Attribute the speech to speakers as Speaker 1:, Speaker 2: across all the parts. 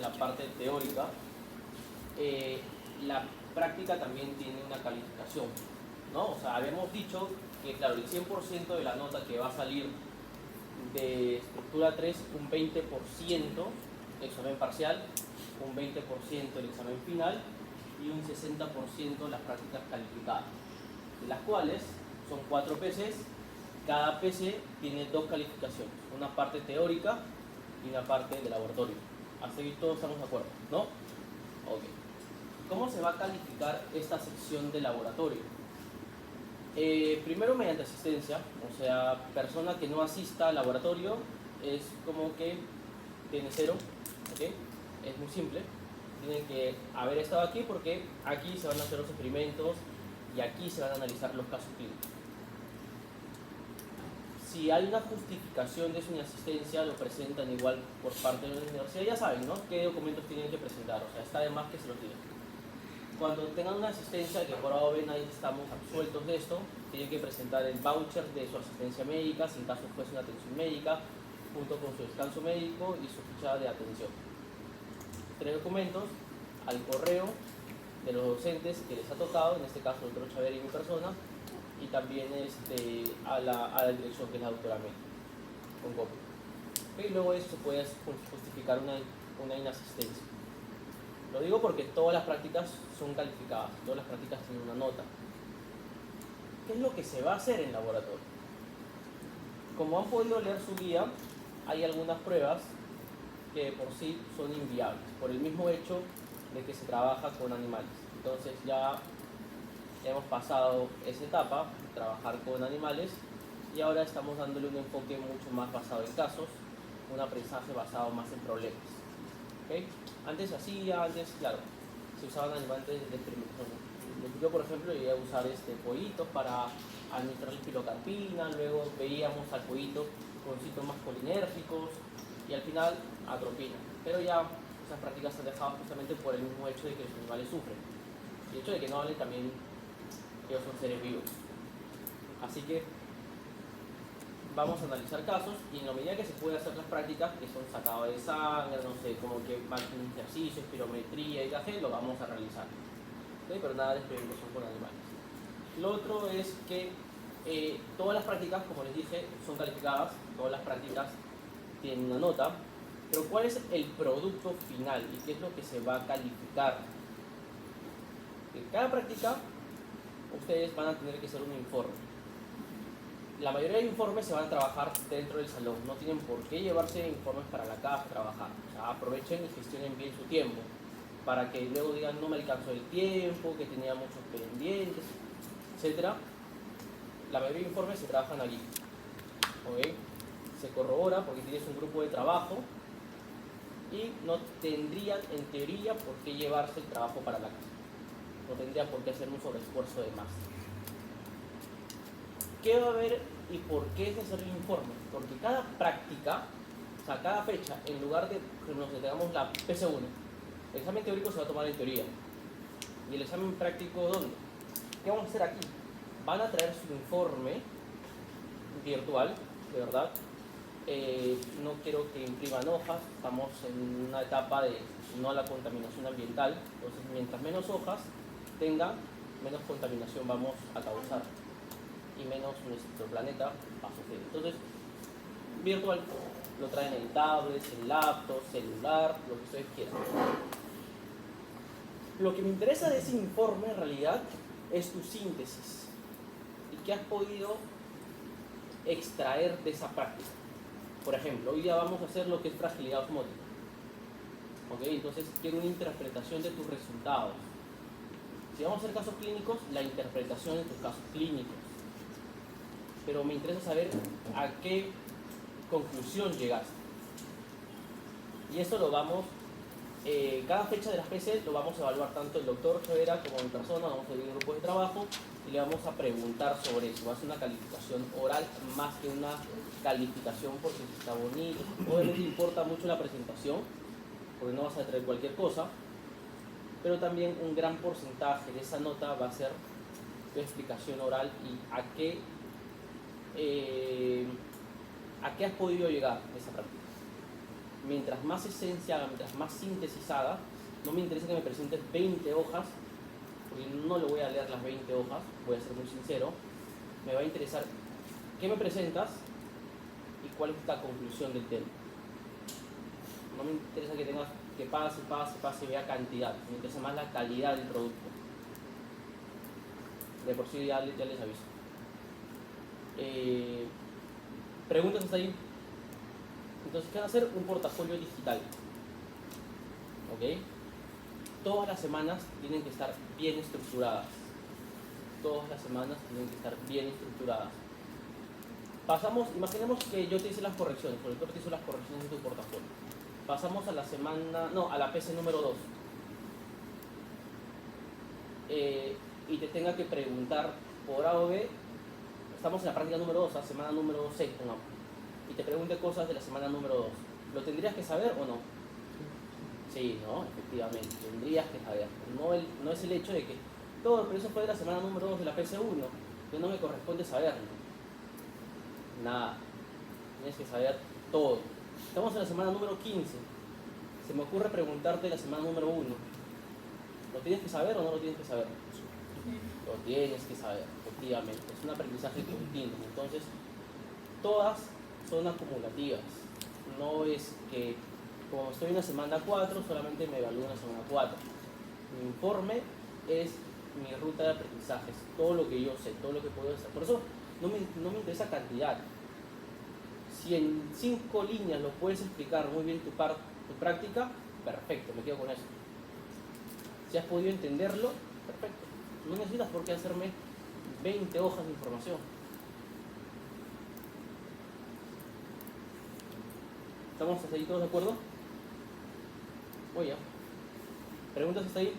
Speaker 1: la parte teórica, la práctica también tiene una calificación, ¿no? O sea, habíamos dicho que, claro, el 100% de la nota que va a salir de estructura 3, un 20% el examen parcial, un 20% el examen final y un 60% las prácticas calificadas, de las cuales son 4 PCs. Cada PC tiene 2 calificaciones, una parte teórica y una parte de laboratorio. Hasta ahí todos estamos de acuerdo, ¿no? Ok. ¿Cómo se va a calificar esta sección de laboratorio? Primero mediante asistencia, o sea, persona que no asista al laboratorio es como que tiene 0, ¿ok? Es muy simple. Tienen que haber estado aquí porque aquí se van a hacer los experimentos y aquí se van a analizar los casos clínicos. Si hay una justificación de su inasistencia, lo presentan igual por parte de la universidad. Ya saben, ¿no? ¿Qué documentos tienen que presentar? O sea, está de más que se los digan. Cuando tengan una asistencia, que por ahora ven ahí estamos absueltos de esto, tienen que presentar el voucher de su asistencia médica, si en caso fuese una atención médica, junto con su descanso médico y su ficha de atención. 3 documentos al correo de los docentes que les ha tocado, en este caso el doctor Xavier y mi persona, y también a la dirección que es la doctora Mel, con copia. Y luego eso se puede justificar una inasistencia. Lo digo porque todas las prácticas son calificadas, todas las prácticas tienen una nota. ¿Qué es lo que se va a hacer en laboratorio? Como han podido leer su guía, hay algunas pruebas que por sí son inviables, por el mismo hecho de que se trabaja con animales. Entonces ya hemos pasado esa etapa, trabajar con animales, y ahora estamos dándole un enfoque mucho más basado en casos, un aprendizaje basado más en problemas. ¿Okay? Antes, claro, se usaban animales de experimentación. Yo, por ejemplo, llegué a usar pollitos para administrar pilocarpina, luego veíamos al pollito con síntomas colinérgicos y al final atropina. Pero ya esas prácticas se han dejado justamente por el mismo hecho de que los animales sufren. Y el hecho de que no hablen también, ellos son seres vivos. Así que vamos a analizar casos y en la medida que se puede hacer las prácticas, que son sacado de sangre, no sé, como que máquina de ejercicio, espirometría y café, lo vamos a realizar. ¿Okay? Pero nada de experimentación con animales. Lo otro es que todas las prácticas, como les dije, son calificadas, todas las prácticas tienen una nota, pero ¿cuál es el producto final y qué es lo que se va a calificar? En cada práctica, ustedes van a tener que hacer un informe. La mayoría de informes se van a trabajar dentro del salón, no tienen por qué llevarse informes para la casa a trabajar. O sea, aprovechen y gestionen bien su tiempo, para que luego digan no me alcanzó el tiempo, que tenía muchos pendientes, etc. La mayoría de informes se trabajan allí. ¿Okay? Se corrobora porque tienes un grupo de trabajo y no tendrían en teoría por qué llevarse el trabajo para la casa. No tendría por qué hacer un sobreesfuerzo de más. ¿Qué va a haber y por qué es necesario el informe? Porque cada práctica, o sea, cada fecha, en lugar de que nos tengamos la PC1, el examen teórico se va a tomar en teoría. ¿Y el examen práctico dónde? ¿Qué vamos a hacer aquí? Van a traer su informe virtual, de verdad. No quiero que impriman hojas, estamos en una etapa de no a la contaminación ambiental, entonces mientras menos hojas tengan, menos contaminación vamos a causar y menos nuestro planeta va a sufrir. Entonces, virtual, lo traen en tablets, en laptop, celular, lo que ustedes quieran. Lo que me interesa de ese informe en realidad es tu síntesis y qué has podido extraer de esa práctica. Por ejemplo, hoy día vamos a hacer lo que es fragilidad osmótica. ¿Ok? Entonces, quiero una interpretación de tus resultados. Si vamos a hacer casos clínicos, la interpretación de tus casos clínicos. Pero me interesa saber a qué conclusión llegaste. Y eso lo vamos, cada fecha de las PC lo vamos a evaluar tanto el doctor Rivera como mi persona, vamos a ir un grupo de trabajo y le vamos a preguntar sobre eso. Va a ser una calificación oral más que una calificación porque está bonito. Obviamente importa mucho la presentación, porque no vas a traer cualquier cosa, pero también un gran porcentaje de esa nota va a ser tu explicación oral y a qué has podido llegar en esa práctica. mientras más esencia haga, mientras más síntesis haga, no me interesa que me presentes 20 hojas, porque no le voy a leer las 20 hojas, voy a ser muy sincero. Me va a interesar qué me presentas y cuál es la conclusión del tema. No me interesa que tengas que pase y vea cantidad, me interesa más la calidad del producto. De por sí ya les aviso. ¿Preguntas hasta ahí? Entonces, ¿qué van a hacer? Un portafolio digital. ¿Ok? Todas las semanas tienen que estar bien estructuradas. Todas las semanas tienen que estar bien estructuradas. Pasamos, imaginemos que yo te hice las correcciones, el editor te hizo las correcciones de tu portafolio. Pasamos a la semana, no, a la PC número 2. Y te tenga que preguntar por A o B, estamos en la práctica número 2, la semana número 6, pongamos, y te pregunte cosas de la semana número 2. ¿Lo tendrías que saber o no? Sí, ¿no? Efectivamente, tendrías que saber. No es el hecho de que todo, pero eso fue de la semana número 2 de la PC1, que no me corresponde saberlo. Nada, tienes que saber todo. Estamos en la semana número 15. Se me ocurre preguntarte la semana número 1. ¿Lo tienes que saber o no lo tienes que saber? Lo tienes que saber, efectivamente. Es un aprendizaje continuo. Entonces, todas son acumulativas. No es que, como estoy en la semana 4, solamente me evalúo en la semana 4. Mi informe es mi ruta de aprendizajes, todo lo que yo sé, todo lo que puedo hacer. Por eso no me interesa cantidad. Si en 5 líneas lo puedes explicar muy bien tu práctica, perfecto, me quedo con eso. Si has podido entenderlo, perfecto. No necesitas por qué hacerme 20 hojas de información. ¿Estamos hasta ahí todos de acuerdo? Muy bien. ¿Preguntas hasta ahí? Ok,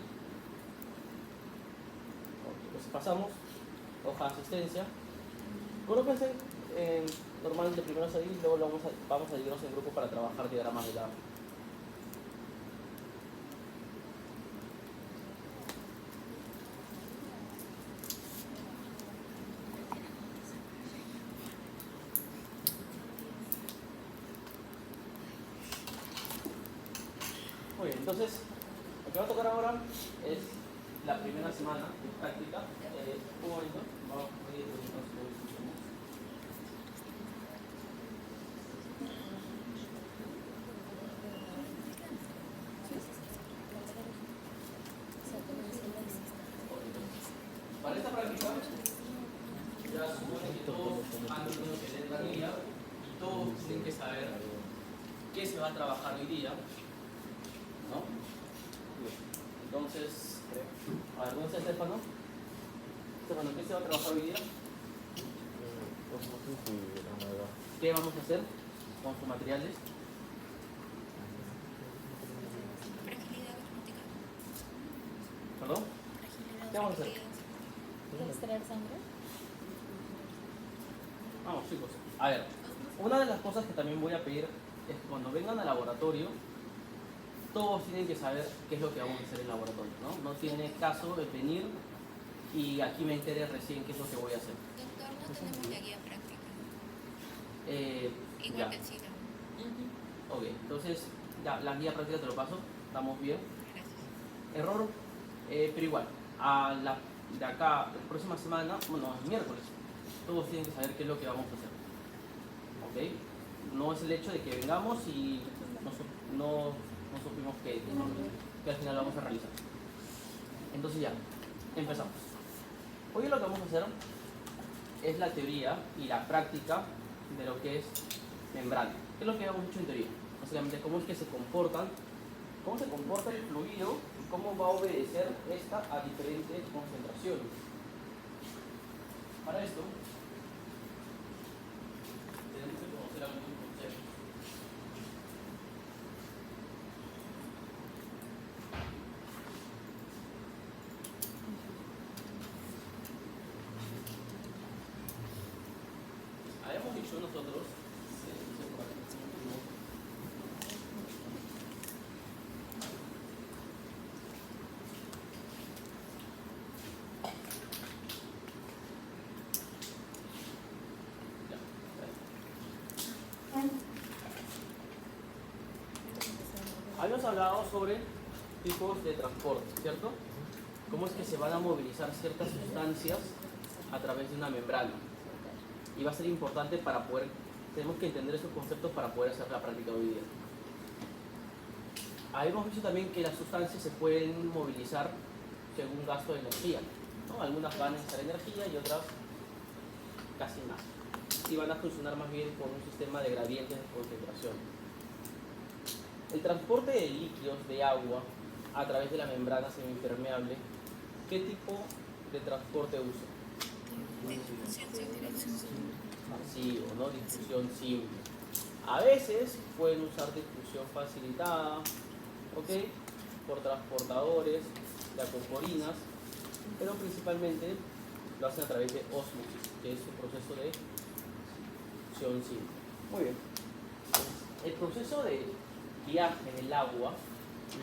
Speaker 1: pues pasamos. Hoja de asistencia. Colóquense normalmente primero ahí, luego vamos a dividirnos en grupos para trabajar diagramas de la... Muy bien, entonces, lo que va a tocar ahora es la primera semana de práctica. Un momento, vamos a ir para esta práctica, ya supone que todos han tenido que leer la guía y todos tienen que saber qué se va a trabajar hoy día, ¿no? Entonces, a ver, ¿dónde está Estefano? Estefano, ¿qué se va a trabajar hoy día? ¿Qué vamos a hacer con sus materiales? ¿Perdón? ¿Qué vamos a hacer?
Speaker 2: ¿Extraer sangre?
Speaker 1: Vamos, chicos. A ver, una de las cosas que también voy a pedir es que cuando vengan al laboratorio, todos tienen que saber qué es lo que vamos a hacer en el laboratorio, ¿no? No tiene caso de venir y aquí me enteré recién qué es lo que voy a hacer.
Speaker 2: Doctor, no tenemos la guía práctica. Igual
Speaker 1: Ya.
Speaker 2: que el CIDA.
Speaker 1: Ok, entonces ya, la guía práctica te lo paso, estamos bien.
Speaker 2: Gracias.
Speaker 1: Error, pero igual, de acá, la próxima semana, bueno, el miércoles, todos tienen que saber qué es lo que vamos a hacer. ¿Ok? No es el hecho de que vengamos y no supimos que al final vamos a realizar. Entonces ya, empezamos. Hoy lo que vamos a hacer es la teoría y la práctica de lo que es membrana. ¿Qué es lo que hemos hecho en teoría? Básicamente, cómo es que se comporta el fluido y cómo va a obedecer esta a diferentes concentraciones. Para esto, tenemos que conocer algunos conceptos. Habíamos dicho nosotros, hemos hablado sobre tipos de transporte, ¿cierto? Cómo es que se van a movilizar ciertas sustancias a través de una membrana. Y va a ser importante para poder, tenemos que entender esos conceptos para poder hacer la práctica hoy día. Ahí hemos visto también que las sustancias se pueden movilizar según gasto de energía, ¿no? Algunas van a necesitar energía y otras casi nada. Y van a funcionar más bien con un sistema de gradientes de concentración. El transporte de líquidos de agua a través de la membrana semipermeable, ¿qué tipo de transporte usa?
Speaker 2: Difusión sin dirección.
Speaker 1: Masivo, ¿no? Difusión simple. A veces pueden usar difusión facilitada, ¿ok? Por transportadores de acomporinas, pero principalmente lo hacen a través de ósmosis, que es un proceso de difusión simple. Muy bien. El proceso de viaje del agua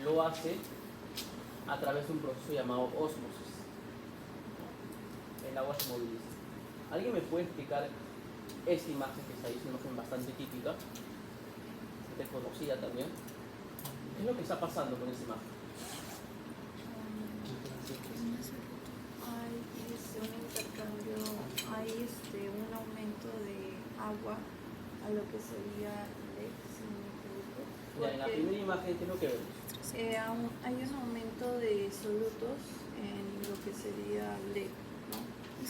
Speaker 1: lo hace a través de un proceso llamado ósmosis. El agua se moviliza. ¿Alguien me puede explicar esta imagen que está ahí? Es una imagen bastante típica, desconocida también. ¿Qué es lo que está pasando con esta imagen?
Speaker 3: Hay un intercambio, hay un aumento de agua a lo que sería LEC, si no me equivoco.
Speaker 1: Ya, en la
Speaker 3: Porque,
Speaker 1: primera imagen, ¿qué es lo que vemos?
Speaker 3: hay un aumento de solutos en lo que sería LEC, ¿no?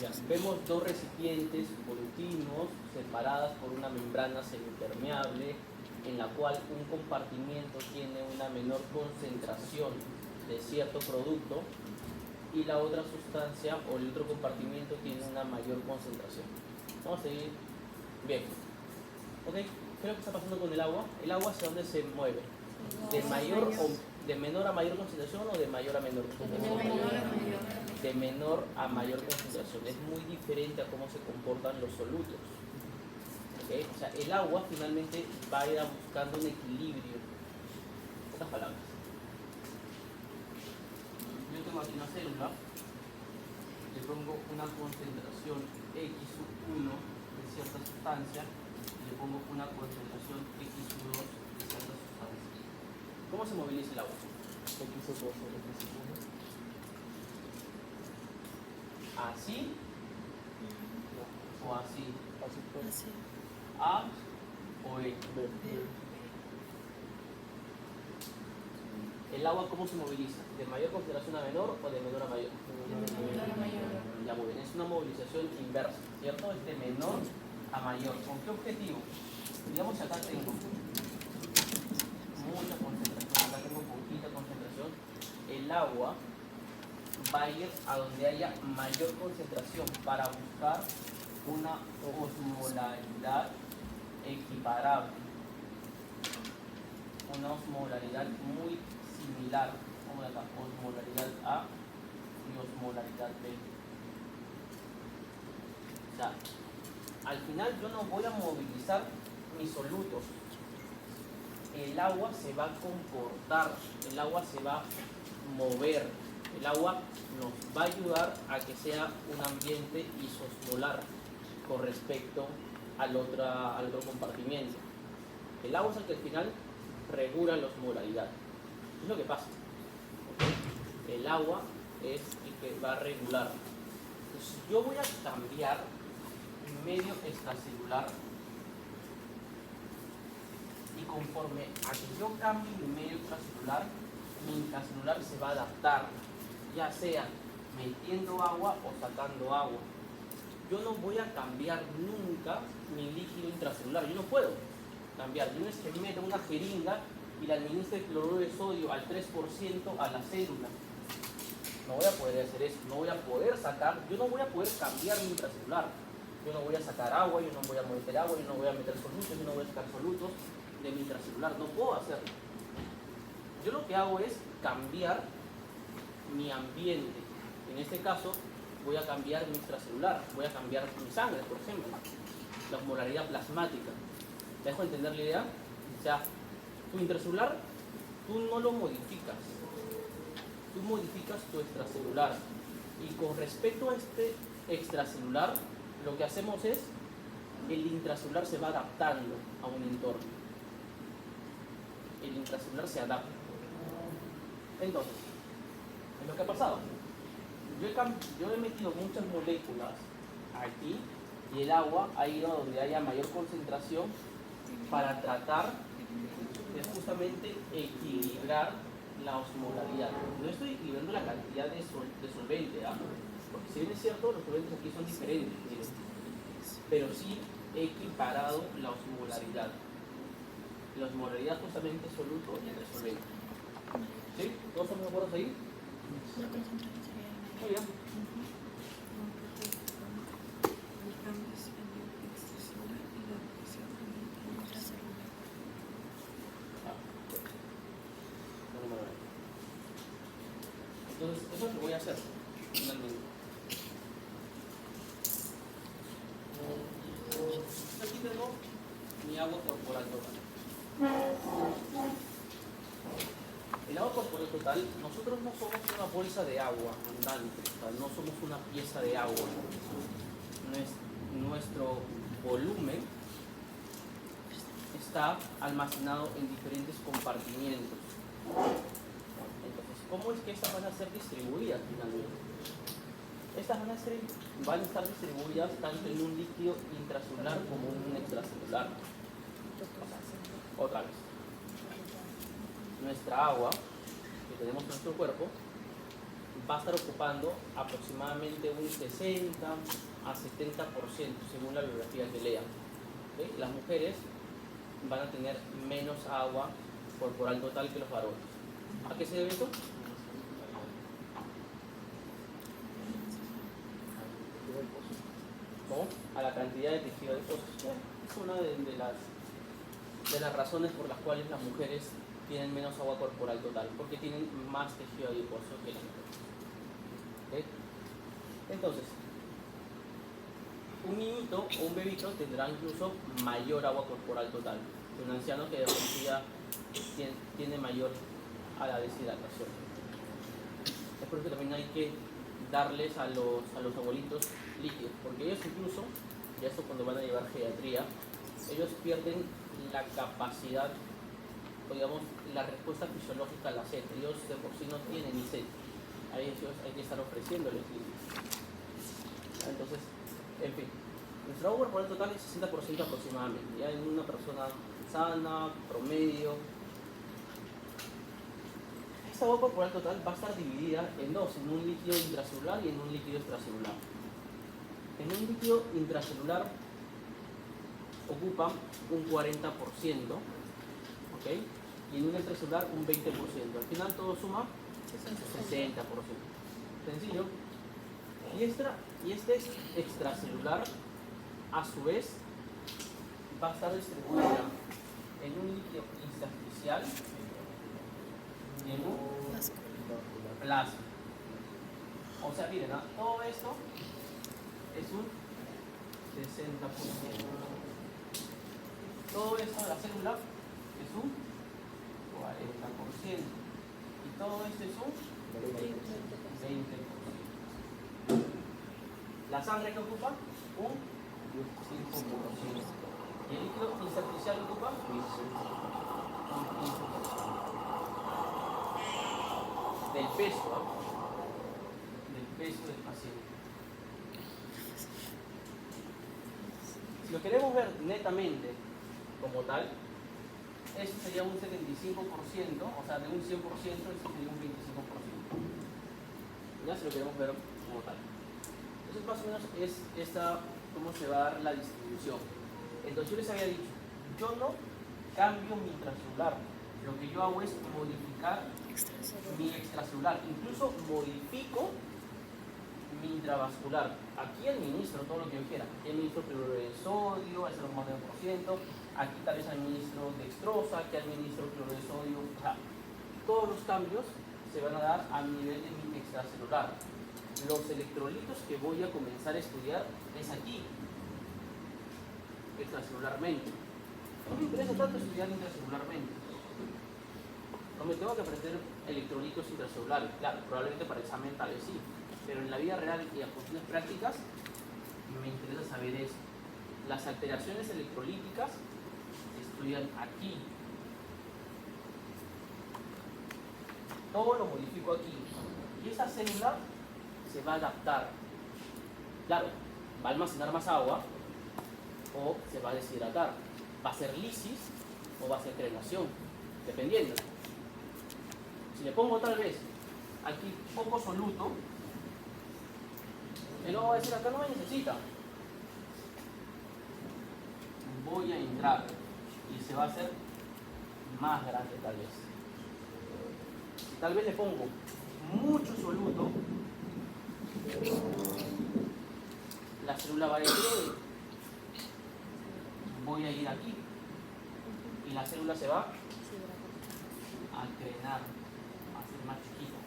Speaker 1: Ya, vemos dos recipientes continuos separadas por una membrana semipermeable en la cual un compartimiento tiene una menor concentración de cierto producto y la otra sustancia o el otro compartimiento tiene una mayor concentración. Vamos a seguir. Bien. ¿Ok? ¿Qué es lo que está pasando con el agua? El agua hacia dónde se mueve. ¿De menor a mayor concentración o de mayor a menor concentración? De menor a mayor concentración. Es muy diferente a cómo se comportan los solutos. ¿Okay? O sea, el agua finalmente va a ir buscando un equilibrio. En otras palabras. Yo tengo aquí una célula, le pongo una concentración X1 de cierta sustancia y le pongo una concentración X2 de cierta sustancia. ¿Cómo se moviliza el agua?
Speaker 4: X2 sobre X1.
Speaker 1: ¿Así o así?
Speaker 4: Así pues.
Speaker 2: Así.
Speaker 1: ¿A o E?
Speaker 4: B.
Speaker 1: ¿El agua cómo se moviliza? ¿De mayor concentración a menor o de menor a mayor? Ya, muy bien, es una movilización inversa, ¿cierto? Es de menor a mayor. ¿Con qué objetivo? Digamos que acá tengo mucha concentración, acá tengo poquita concentración. El agua va a ir a donde haya mayor concentración para buscar una osmolaridad equiparable, una osmolaridad muy similar, como acá, osmolaridad A y osmolaridad B. O sea, al final yo no voy a movilizar mis solutos. El agua se va a comportar, el agua se va a mover, el agua nos va a ayudar a que sea un ambiente isosmolar con respecto al otro compartimiento. El agua es el que al final regula la osmolaridad. Es lo que pasa. ¿Ok? El agua es el que va a regular. Entonces, yo voy a cambiar mi medio extracelular y conforme a que yo cambie mi medio extracelular, mi intracelular se va a adaptar, ya sea metiendo agua o sacando agua. Yo no voy a cambiar nunca mi líquido intracelular, yo no puedo cambiar. Yo no es que meta una jeringa y le administre cloruro de sodio al 3% a la célula. No voy a poder hacer eso, no voy a poder sacar, yo no voy a poder cambiar mi intracelular. Yo no voy a sacar agua, yo no voy a meter agua, yo no voy a meter solutos, yo no voy a sacar solutos de mi intracelular, no puedo hacerlo. Yo lo que hago es cambiar mi ambiente. En este caso, voy a cambiar mi extracelular, voy a cambiar mi sangre, por ejemplo, la osmolaridad plasmática. ¿Te dejo entender la idea? O sea, tu intracelular, tú no lo modificas, tú modificas tu extracelular. Y con respecto a este extracelular, lo que hacemos es, el intracelular se va adaptando a un entorno. El intracelular se adapta. Entonces, es lo que ha pasado. Yo he metido muchas moléculas aquí y el agua ha ido a donde haya mayor concentración para tratar de justamente equilibrar la osmolaridad. No estoy equilibrando la cantidad de solvente, ¿ah? Porque si bien es cierto, los solventes aquí son diferentes, miren, pero sí he equiparado la osmolaridad. La osmolaridad justamente es soluto entre solvente. ¿Sí? ¿Todos estamos de acuerdo ahí?
Speaker 2: La concentración sería
Speaker 1: Muy bien.
Speaker 3: El cambio es en el extracelular y la presión en el intracelular.
Speaker 1: Entonces, eso es lo que voy a hacer finalmente. Aquí tengo mi agua corporal total. El agua corporal total, nosotros no somos una bolsa de agua andante, o sea, no somos una pieza de agua. Nuestro volumen está almacenado en diferentes compartimientos. Entonces, ¿cómo es que estas van a ser distribuidas finalmente? Estas van a estar distribuidas tanto en un líquido intracelular como en un extracelular. Otra vez. Nuestra agua, que tenemos en nuestro cuerpo, va a estar ocupando aproximadamente un 60 a 70% según la bibliografía que lean. ¿Okay? Las mujeres van a tener menos agua corporal total que los varones. ¿A qué se debe esto? ¿Cómo? A la cantidad de tejido adiposo. Es una de las razones por las cuales las mujeres tienen menos agua corporal total, porque tienen más tejido adiposo que las mujeres. ¿Okay? Entonces, un niñito o un bebito tendrá incluso mayor agua corporal total que un anciano que de repente ya tiene mayor a la deshidratación. Es por eso que también hay que darles a los abuelitos líquidos, porque ellos incluso, ya esto cuando van a llevar geriatría, ellos pierden la capacidad, o digamos, la respuesta fisiológica a la sed. Ellos de por sí no tienen ni sed. A ellos hay que estar ofreciéndoles líquidos. Entonces, en fin, nuestro agua corporal total es 60% aproximadamente, ya en una persona sana, promedio. Esta agua corporal total va a estar dividida en dos, en un líquido intracelular y en un líquido extracelular. En un líquido intracelular ocupa un 40%, ¿ok? Y en un extracelular un 20%. Al final todo suma 60%. Sencillo. Y este extracelular, a su vez, va a estar distribuida en un líquido intersticial y en un plasma. O sea, miren, ¿no? Todo esto es un 60%. Todo esto de la célula es un 40%. Y todo esto es un 20%. La sangre que ocupa un 5%. Y el líquido intersticial ocupa un 15%. Del peso, ¿no? Del peso del paciente. Si lo queremos ver netamente como tal, esto sería un 75%, o sea, de un 100%, esto sería un 25%. Ya si lo queremos ver como tal. Entonces, más o menos es esta, cómo se va a dar la distribución. Entonces, yo les había dicho, yo no cambio mi intracelular. Lo que yo hago es modificar mi extracelular. Incluso modifico mi intravascular. Aquí administro todo lo que yo quiera. Aquí administro cloruro de sodio, es el más del %. Aquí tal vez administro dextrosa, aquí administro cloruro de sodio. O sea, todos los cambios se van a dar a nivel de mi extracelular. Los electrolitos que voy a comenzar a estudiar es aquí, extracelularmente. No me interesa tanto estudiar intracelularmente. No me tengo que aprender electrolitos intracelulares. Claro, probablemente para examen tal vez sí. Pero en la vida real y a cuestiones prácticas me interesa saber esto. Las alteraciones electrolíticas se estudian aquí. todo lo modifico aquí. Y esta célula se va a adaptar. Claro, va a almacenar más agua o se va a deshidratar. Va a ser lisis o va a ser crenación, dependiendo. Si le pongo tal vez aquí poco soluto, él no va a decir acá no me necesita. Voy a entrar y se va a hacer más grande tal vez. Si tal vez le pongo mucho soluto, la célula va a decir voy a ir aquí y la célula se va a crenar, a ser más chiquita,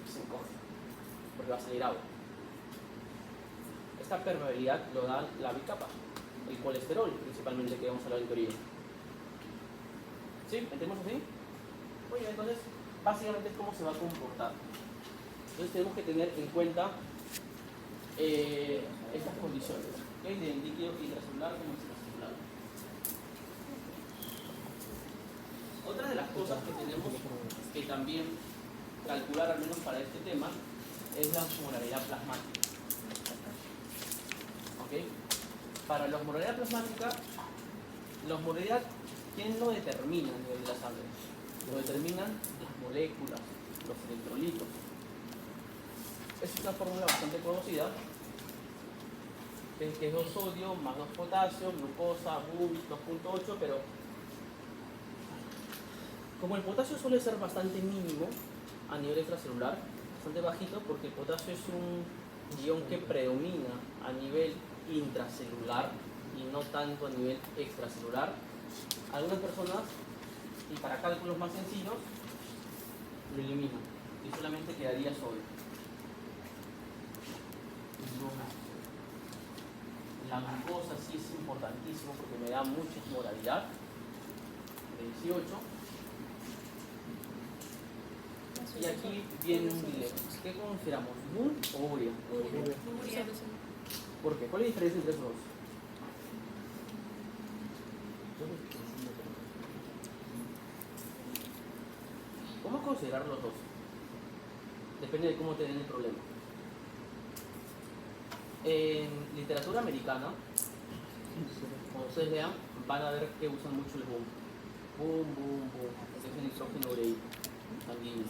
Speaker 1: se encoge, porque va a salir agua. Esta permeabilidad lo da la bicapa, el colesterol principalmente, que vamos a hablar en teoría. ¿Sí? ¿Entendemos así? Muy bien, entonces básicamente es cómo se va a comportar. Entonces tenemos que tener en cuenta estas condiciones, ¿okay? De líquido intracelular como extracelular. Otra de las cosas que tenemos que también calcular, al menos para este tema, es la osmolaridad plasmática. ¿Okay? Para la osmolaridad plasmática, la osmolaridad, ¿quién lo determina a nivel de la sangre? Lo determinan las moléculas, los electrolitos. Es una fórmula bastante conocida, que es 2 sodio más 2 potasio, glucosa, BUM, 2.8, pero como el potasio suele ser bastante mínimo a nivel extracelular, bastante bajito, porque el potasio es un ion que predomina a nivel intracelular y no tanto a nivel extracelular, algunas personas, y para cálculos más sencillos, lo eliminan y solamente quedaría sodio. La glucosa sí es importantísimo porque me da mucha osmolaridad, de 18. Y aquí viene un dilema. ¿Qué consideramos? ¿BUM o urea? ¿Por qué? ¿Cuál es la diferencia entre esos dos? ¿Cómo considerar los dos? Depende de cómo te den el problema. En literatura americana, cuando ustedes lean, van a ver que usan mucho el BUM. BUM, BUM, BUM. Es el nitrógeno ureico sanguíneo.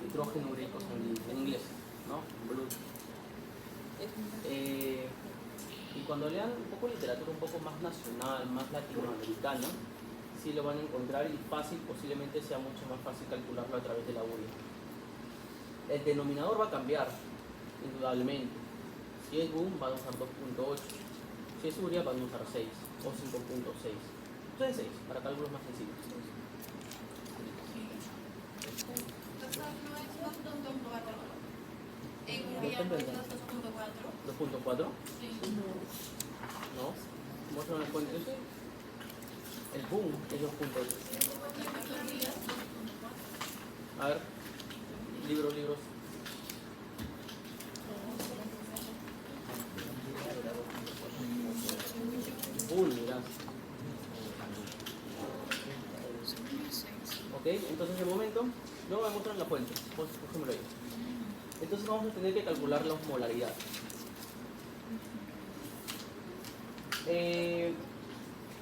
Speaker 1: Nitrógeno ureico sanguíneo, en inglés, ¿no? Blood. Y cuando lean un poco literatura un poco más nacional, más latinoamericana, sí lo van a encontrar y fácil, posiblemente sea mucho más fácil calcularlo a través de la urea. El denominador va a cambiar, indudablemente. Si es BUM van a usar 2.8, si es urea van a usar 6 o 5.6. Ustedes 6, para cálculos más sencillos.
Speaker 2: En 2.4.
Speaker 1: 2.4. ¿No? Muéstrame las fuentes. El BUM es 2.8. A ver, libros. BUM, mirá. Ok, entonces de momento, luego me muestran la fuente. Cógemelo ahí. Entonces vamos a tener que calcular la osmolaridad.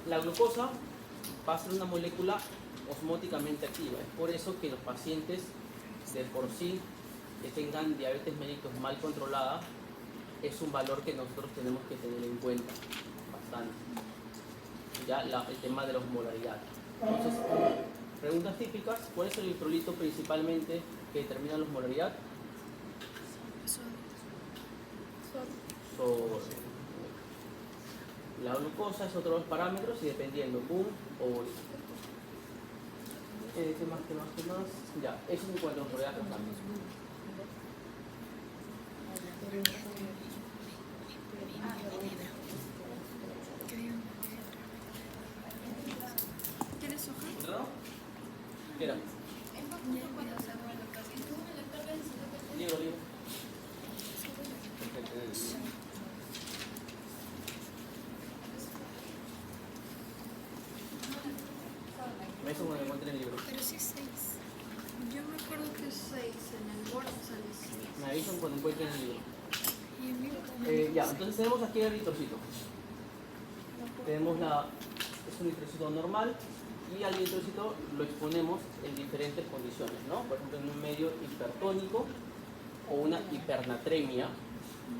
Speaker 1: La glucosa va a ser una molécula osmóticamente activa. Es por eso que los pacientes de por sí que tengan diabetes mellitus mal controlada es un valor que nosotros tenemos que tener en cuenta bastante. Ya el tema de la osmolaridad. Entonces, preguntas típicas: ¿cuál es el electrolito principalmente que determina la osmolaridad? Sodio. La glucosa es otro de los parámetros y dependiendo BUM o urea. ¿Qué más? Ya, eso es en cuanto a osmolaridad total.
Speaker 3: ¿Tienes hoja?
Speaker 1: ¿Entrado? ¿Qué era? Libro. Eso me lo encontré en el libro.
Speaker 2: Pero sí 6.
Speaker 3: Yo me acuerdo que
Speaker 1: avisan cuando encuentren el libro.
Speaker 2: Y en vivo
Speaker 1: Ya, entonces tenemos aquí el eritrocito. Tenemos es un eritrocito normal y al eritrocito lo exponemos en diferentes condiciones, ¿no? Por ejemplo, en un medio hipertónico o una hipernatremia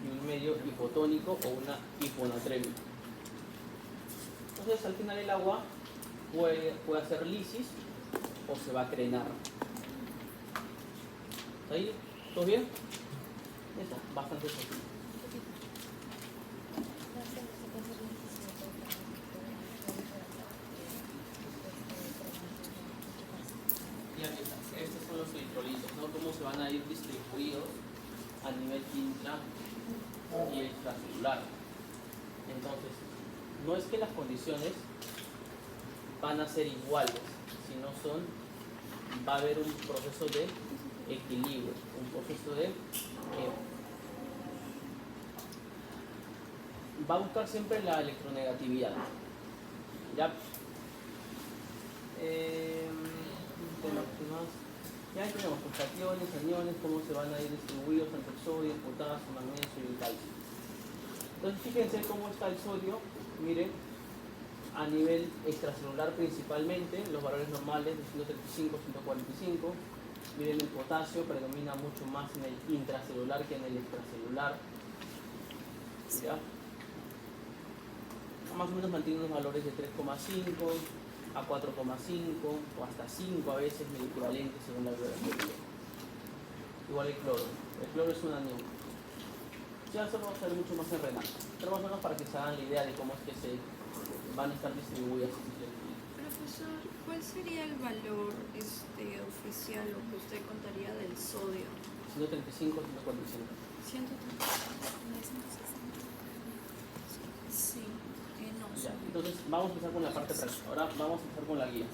Speaker 1: y un medio hipotónico o una hiponatremia. Entonces, al final el agua puede hacer lisis o se va a crenar. ¿Está ahí? ¿Todo bien? Eso, bastante sencillo. Y aquí está. Estos son los electrolitos, ¿no? Cómo se van a ir distribuidos a nivel intra y extracelular. Entonces, no es que las condiciones van a ser iguales, sino va a haber un proceso de equilibrio, un proceso de va a buscar siempre la electronegatividad. ¿Ya? Ya tenemos los cationes, aniones, cómo se van a ir distribuidos entre el sodio, el potasio, el magnesio y el calcio. Entonces fíjense cómo está el sodio, miren, a nivel extracelular principalmente, los valores normales de 135, 145. Miren, el potasio predomina mucho más en el intracelular que en el extracelular. ¿Ya? Más o menos mantiene unos valores de 3,5 a 4,5 o hasta 5 a veces el equivalente según la biografía. Igual el cloro. El cloro es un anión. Ya eso lo vamos a ver mucho más en renal. Pero más o menos para que se hagan la idea de cómo es que se van a estar distribuidas estos electrolitos.
Speaker 3: Profesor, ¿cuál sería el valor oficial o que usted contaría del sodio?
Speaker 1: 135, 145.
Speaker 3: 130. Sí, no.
Speaker 1: Ya, entonces vamos a empezar con la parte práctica. Ahora vamos a empezar con la guía.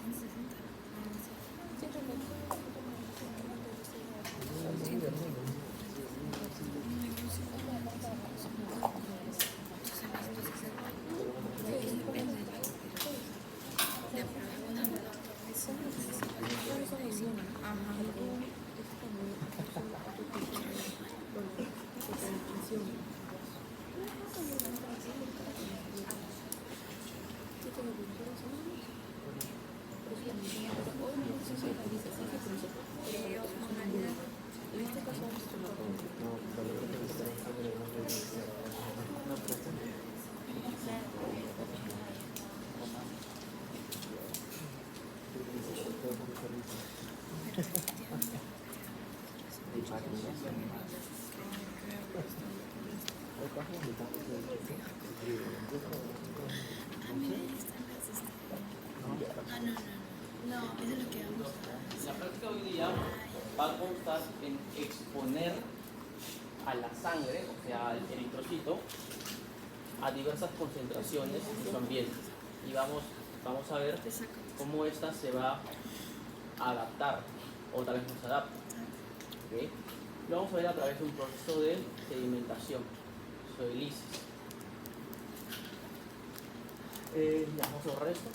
Speaker 2: No, eso es lo que vamos
Speaker 1: La práctica hoy día va a constar en exponer a la sangre, o sea, al eritrocito, a diversas concentraciones en su ambiente. Y vamos a ver cómo ésta se va a adaptar, o tal vez no se adapta. ¿Okay? Lo vamos a ver a través de un proceso de sedimentación, proceso de lisis. Ya, vamos a borrar esto.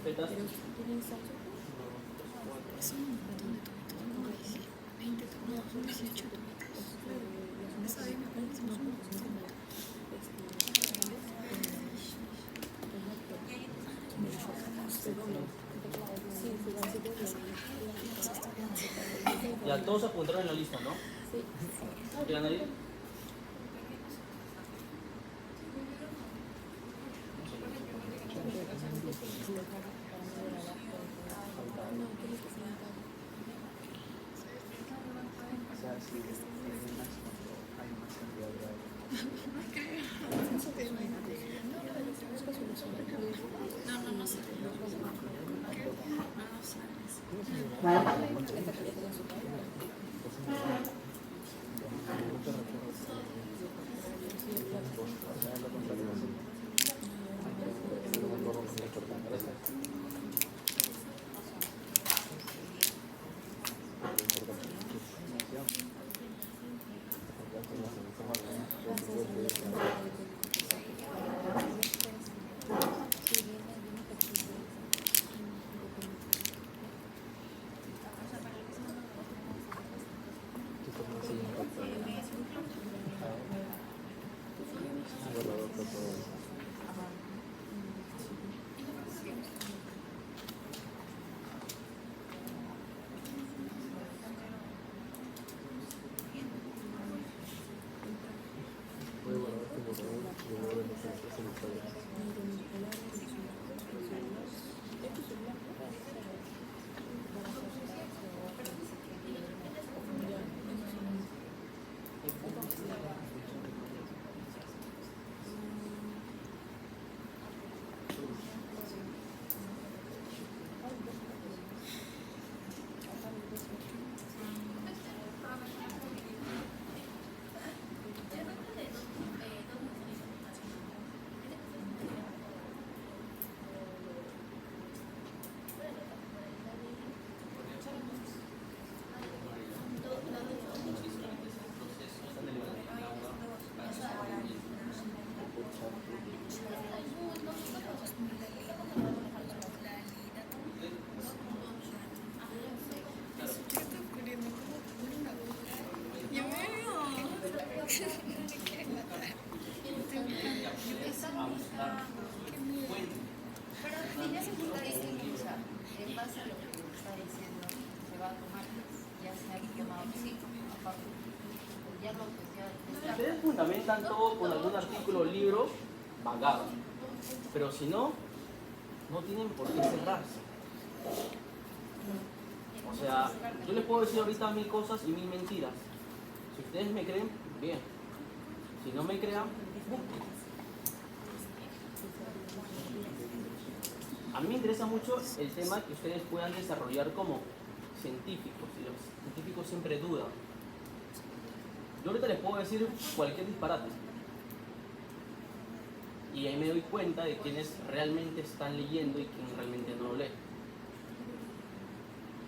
Speaker 1: fetas.
Speaker 2: Es un montón de tomitos, como 20 tomitos, no, 18 tomitos. Esa de me parece un montón.
Speaker 1: Ya todos apuntaron en la lista, ¿no?
Speaker 3: Sí.
Speaker 1: ¿Quieran ir?
Speaker 4: O sea, si hay más cantidad de
Speaker 2: No, no sé.
Speaker 1: Ustedes fundamentan todo con algún artículo o libro vagado, pero si no, no tienen por qué cerrarse. O sea, yo les puedo decir ahorita 1000 cosas y 1000 mentiras. Si ustedes me creen, bien. Si no me crean, busquen. A mí me interesa mucho el tema que ustedes puedan desarrollar como científicos, y los científicos siempre dudan. Yo ahorita les puedo decir cualquier disparate. Y ahí me doy cuenta de quienes realmente están leyendo y quién realmente no lo lee.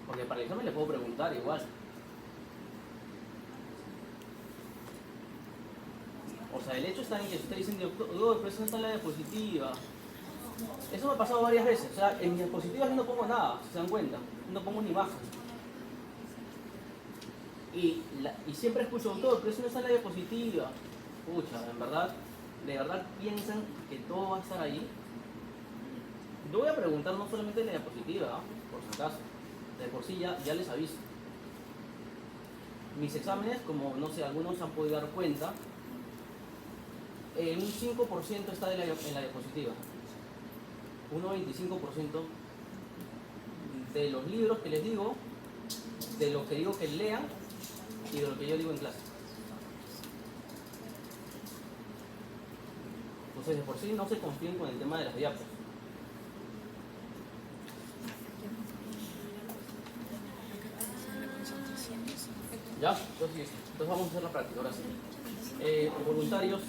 Speaker 1: Porque para el examen les puedo preguntar igual. O sea, el hecho está en que ustedes dicen, doctor, presenta la diapositiva. Eso me ha pasado varias veces. O sea, en mis diapositivas yo no pongo nada, si se dan cuenta. No pongo ni imagen. Y siempre escucho, doctor, pero eso no está en la diapositiva. Pucha, de verdad piensan que todo va a estar ahí. Yo voy a preguntar no solamente en la diapositiva, ¿eh? Por si acaso. De por sí ya les aviso. Mis exámenes, como no sé, algunos han podido dar cuenta, un 5% está en la diapositiva. Un 95% de los libros que les digo, de lo que digo que lean y de lo que yo digo en clase. Entonces, de por sí no se confíen con el tema de las diapos. ¿Ya? Entonces vamos a hacer la práctica, ahora sí. Voluntarios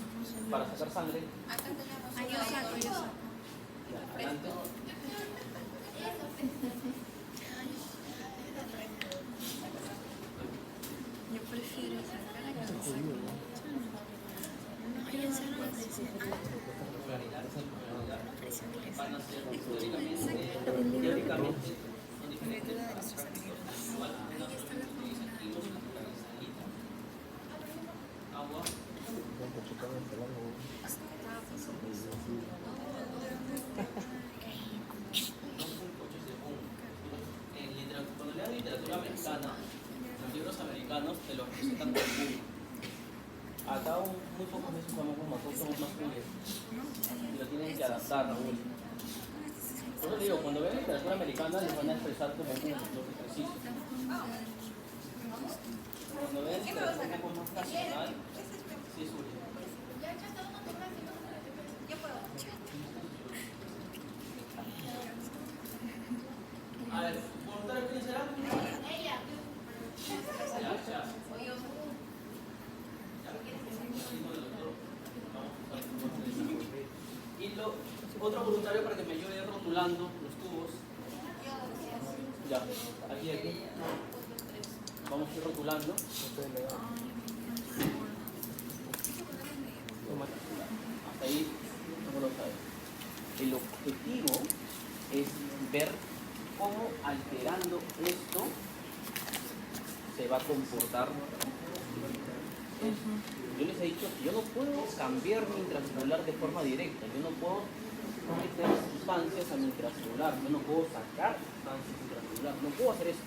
Speaker 1: para sacar sangre.
Speaker 2: Yo saco.
Speaker 1: Ya, adelante.
Speaker 2: Yo prefiero sacar a casa. No, ella se lo decía. versión inglesa.
Speaker 1: van a ser
Speaker 2: Exacto,
Speaker 1: teóricamente
Speaker 2: el libro
Speaker 1: teóricamente son
Speaker 2: de
Speaker 1: diferentes
Speaker 2: ayuda de
Speaker 1: para
Speaker 2: nuestros amigos.
Speaker 1: igual
Speaker 2: Ahí
Speaker 1: una
Speaker 2: está la fórmula.
Speaker 1: agua en literatura, cuando lean literatura americana, los libros americanos te los presentan como boom. Acá muy pocos veces usamos como todos somos más comunes y lo tienen que adaptar a uno. Por eso digo, cuando vean literatura americana les van a expresar como boom, lo que preciso. Cuando vean literatura un poco más nacional, sí es útil. A ver, ¿voluntario quién será? Ella. Ya. Y otro voluntario para que me ayude rotulando los tubos. Ya, aquí. Vamos a ir rotulando. Hasta ahí no lo sabes. El objetivo es ver cómo alterando esto se va a comportar. Yo les he dicho que yo no puedo cambiar mi intracelular de forma directa, yo no puedo meter sustancias a mi intracelular, yo no puedo sacar sustancias intracelular, no puedo hacer eso.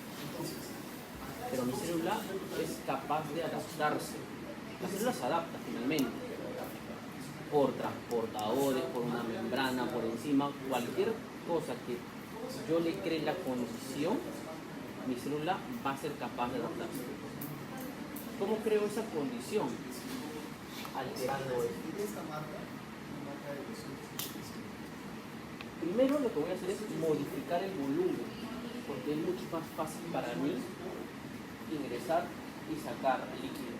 Speaker 1: Pero mi célula es capaz de adaptarse. La célula se adapta finalmente por transportadores, por una membrana, por encima, cualquier cosa que yo le cree la condición, mi célula va a ser capaz de adaptarse. ¿Cómo creo esa condición? Alterando esto. Primero lo que voy a hacer es modificar el volumen, porque es mucho más fácil para mí ingresar y sacar líquido.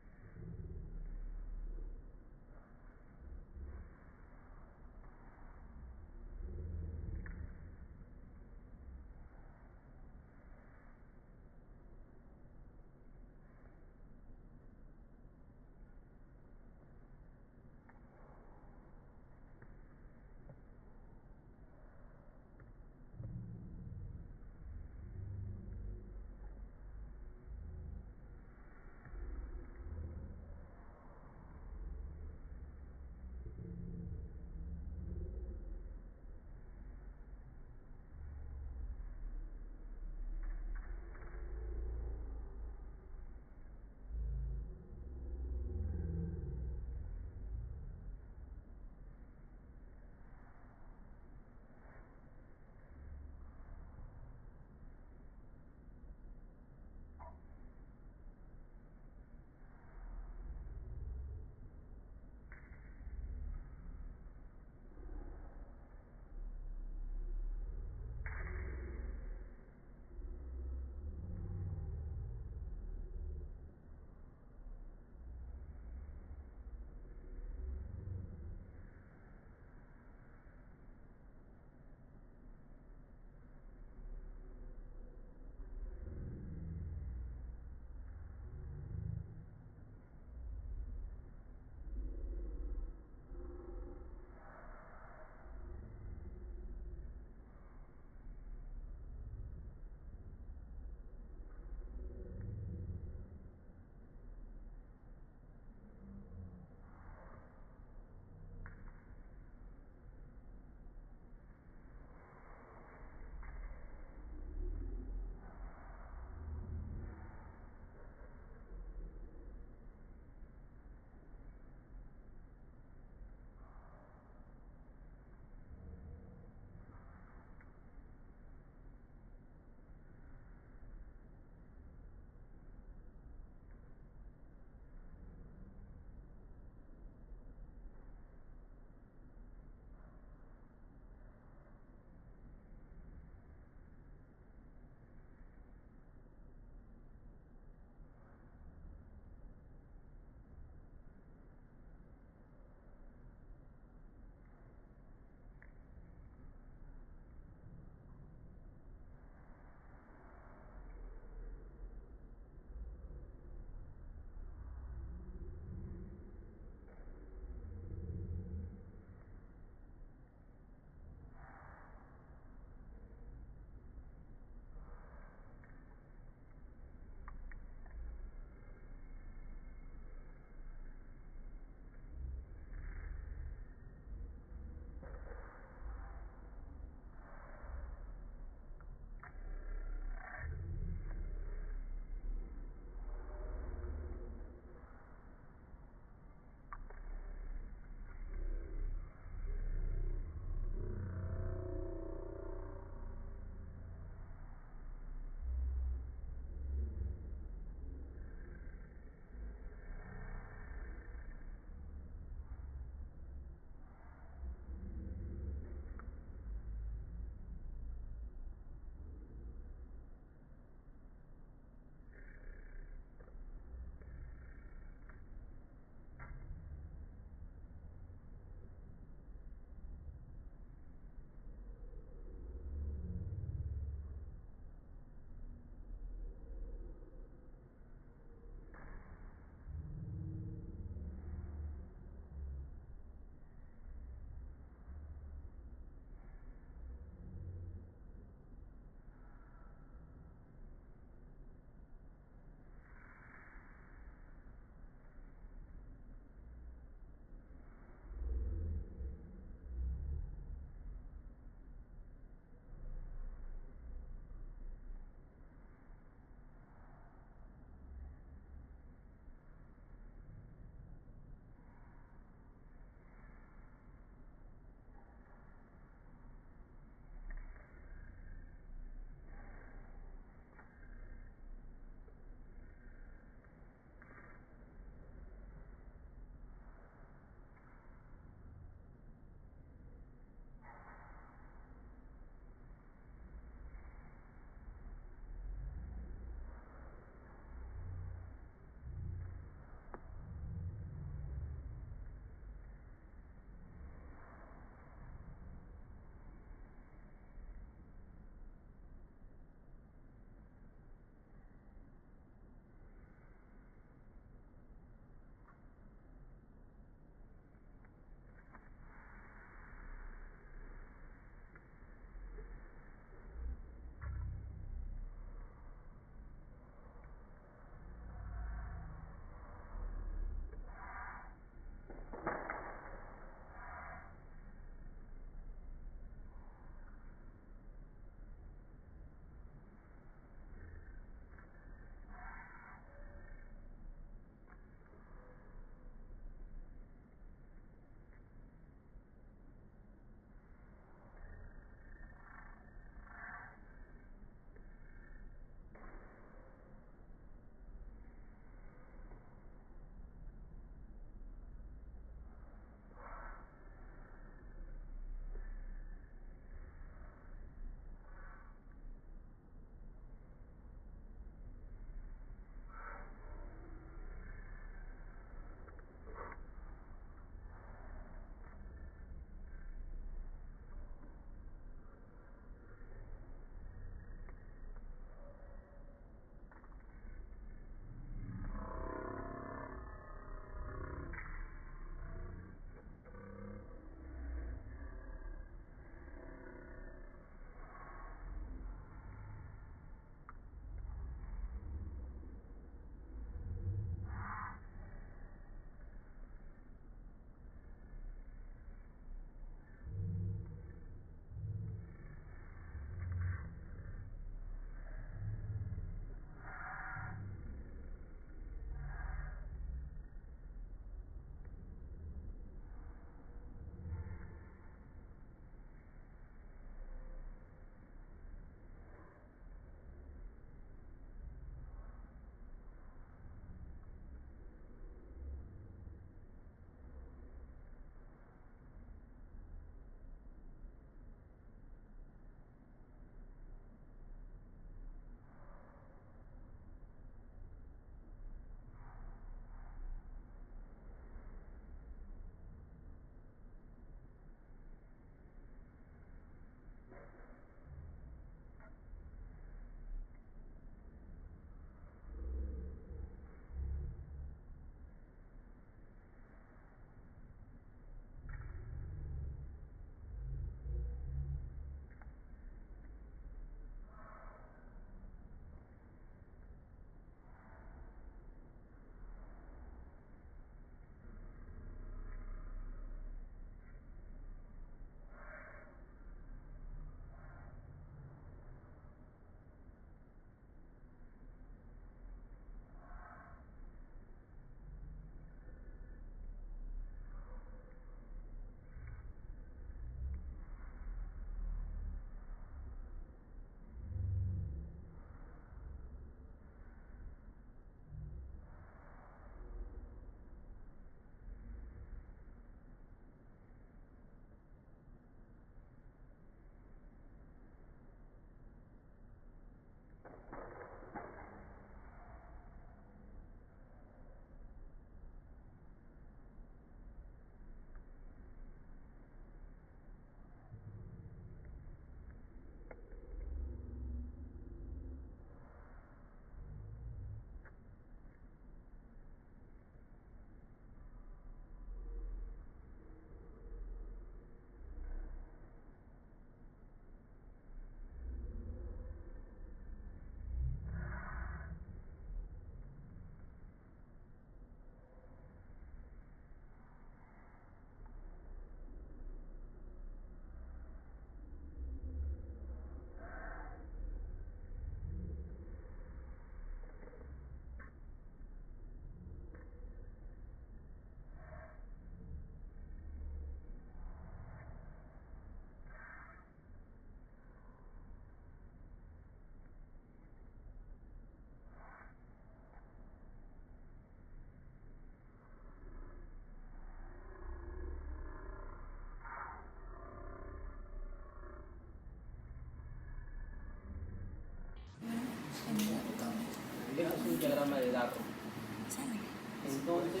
Speaker 1: Entonces,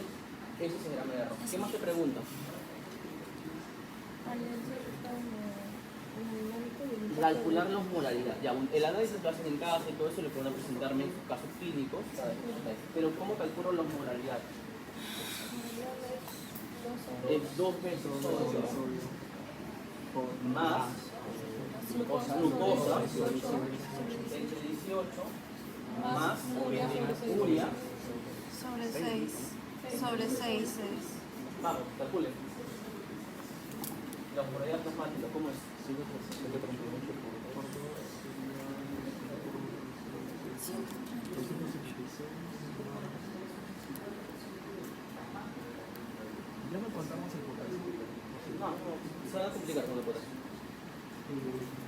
Speaker 1: ese es el gran error. ¿Qué más te preguntan? Calcular las moralidades. Ya, el análisis lo hacen en casa y todo eso, le pueden presentarme en sus casos clínicos. Pero ¿cómo calculo las moralidades? Es 2 veces sodio más glucosa entre 18 más urea
Speaker 3: Sobre 6. Sobre 6 es.
Speaker 1: Vamos, calculen. La moralidad plasmática, ¿cómo es?
Speaker 4: Ya me contamos el potasio.
Speaker 1: No, se van a complicar con el potasio.